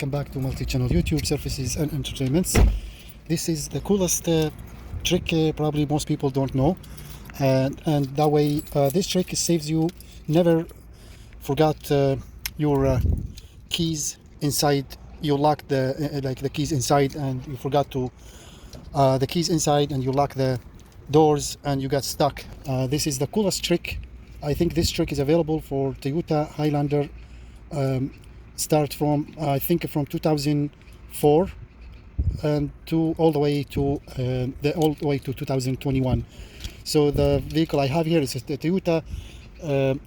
welcome back to multi-channel YouTube services and entertainments. This is the coolest trick probably most people don't know, and that way this trick saves you never forgot your keys inside. You lock the like the keys inside and you forgot to the keys inside and you lock the doors and you got stuck. This is the coolest trick. I think this trick is available for Toyota Highlander, start from I think from 2004 and to all the way to 2021. So the vehicle I have here is the Toyota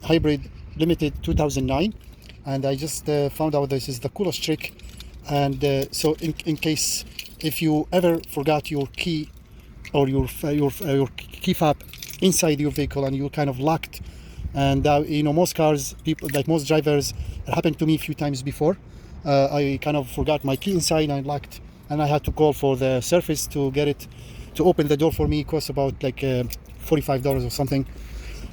Hybrid Limited 2009, and I just found out this is the coolest trick. And so in case if you ever forgot your key or your key fob inside your vehicle and you kind of locked, and you know, most cars, people like most drivers, it happened to me a few times before. I kind of forgot my key inside and I locked, and I had to call for the service to get it to open the door for me. It cost about like $45 or something.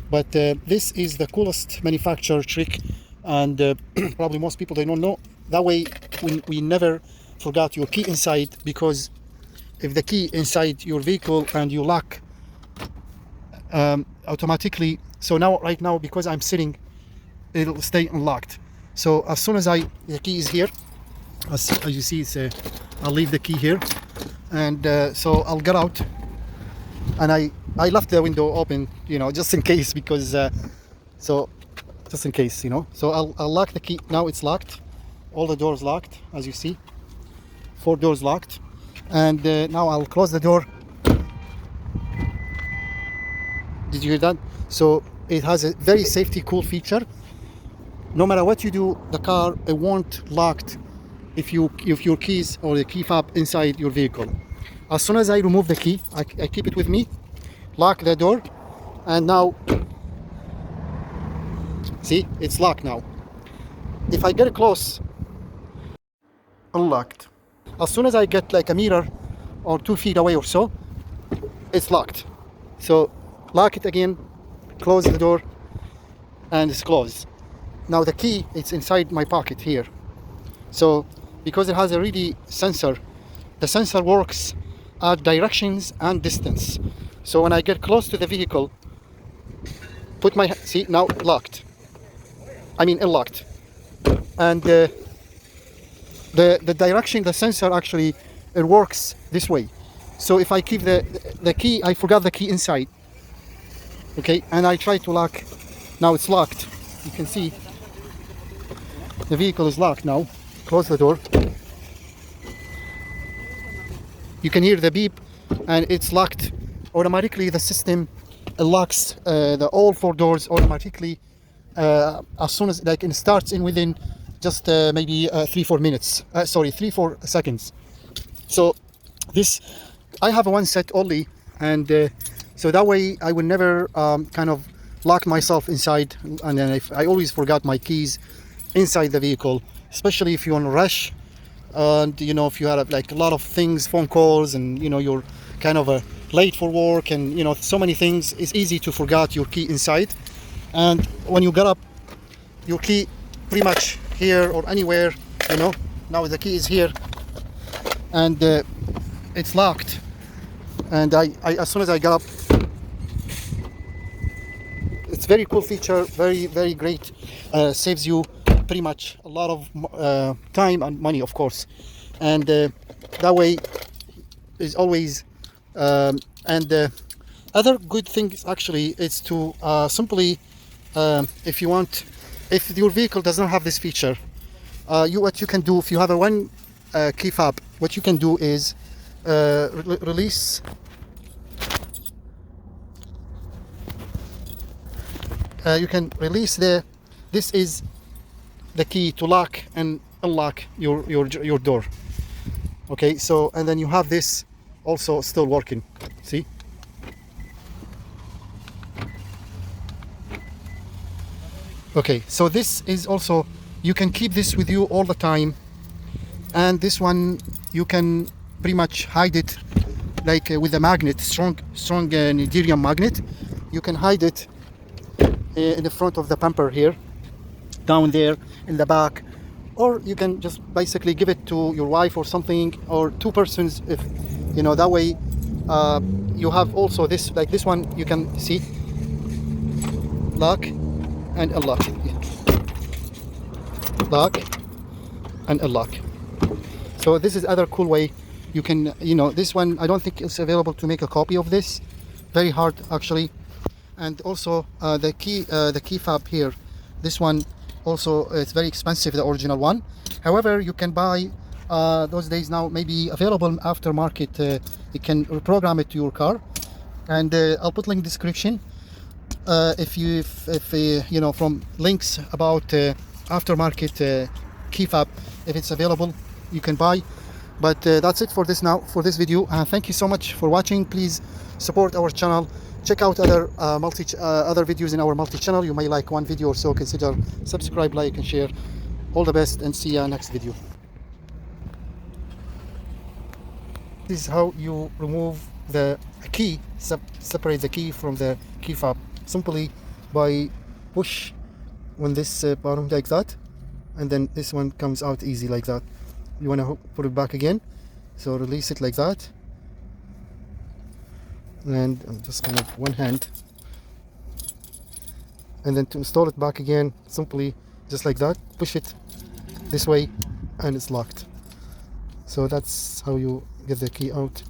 But this is the coolest manufacturer trick, and probably most people, they don't know. That way we never forgot your key inside, because if the key inside your vehicle and you lock automatically, so now right now because I'm sitting, it'll stay unlocked. So as soon as the key is here, as you see, it's I'll leave the key here, and so I'll get out, and I left the window open, you know, just in case, because so just in case, you know. So I'll lock the key. Now it's locked, all the doors locked, as you see, 4 doors locked, and now I'll close the door. Did you hear that? So it has a very safety cool feature. No matter what you do, the car, it won't locked if your keys or the key fob inside your vehicle. As soon as I remove the key, I keep it with me, lock the door, and now see, it's locked now. If I get close, unlocked. As soon as I get like a meter or 2 feet away or so, it's locked. So lock it again, close the door, and it's closed. Now the key, it's inside my pocket here. So because it has a really sensor, the sensor works at directions and distance. So when I get close to the vehicle, put my, see, now locked. I mean unlocked. And the direction, the sensor actually, it works this way. So if I keep the key, I forgot the key inside, okay, and I try to lock, now it's locked. You can see the vehicle is locked now. Close the door. You can hear the beep, and it's locked automatically. The system locks the all 4 doors automatically as soon as, like, it starts in within just maybe 3-4 minutes. 3-4 seconds. So this, I have one set only, and so that way I will never kind of lock myself inside, and then if I always forgot my keys inside the vehicle, especially if you're on a rush, and you know, if you have like a lot of things, phone calls, and you know, you're kind of late for work, and you know, so many things, it's easy to forget your key inside. And when you get up, your key pretty much here or anywhere, you know, now the key is here, and it's locked. And I as soon as I get up, it's very cool feature, very, very great, saves you pretty much a lot of time and money, of course, and that way is always and other good things actually is to simply if you want, if your vehicle does not have this feature, what you can do, if you have a one key fob, what you can do is release, you can release this is the key to lock and unlock your door. Okay, so, and then you have this also still working, see? Okay, so this is also, you can keep this with you all the time, and this one you can pretty much hide it like with a magnet, strong neodymium magnet. You can hide it in the front of the bumper here, down there in the back, or you can just basically give it to your wife or something, or two persons, if you know, that way you have also this, like this one, you can see lock and unlock, lock and unlock. So this is other cool way you can, you know, this one I don't think it's available to make a copy of this, very hard actually. And also the key fob here, this one also it's very expensive, the original one. However, you can buy those days now, maybe available aftermarket. You can reprogram it to your car, and I'll put link description if you know, from links about aftermarket key fob, if it's available you can buy. But that's it for this video. Thank you so much for watching. Please support our channel. Check out other other videos in our multi-channel. You may like one video or so, consider subscribe, like and share. All the best, and see you next video. This is how you remove the key, separate the key from the key fob, simply by push on this bottom like that, and then this one comes out easy like that. You want to put it back again, so release it like that, and I'm just gonna one hand, and then to install it back again, simply just like that, push it this way and it's locked. So that's how you get the key out.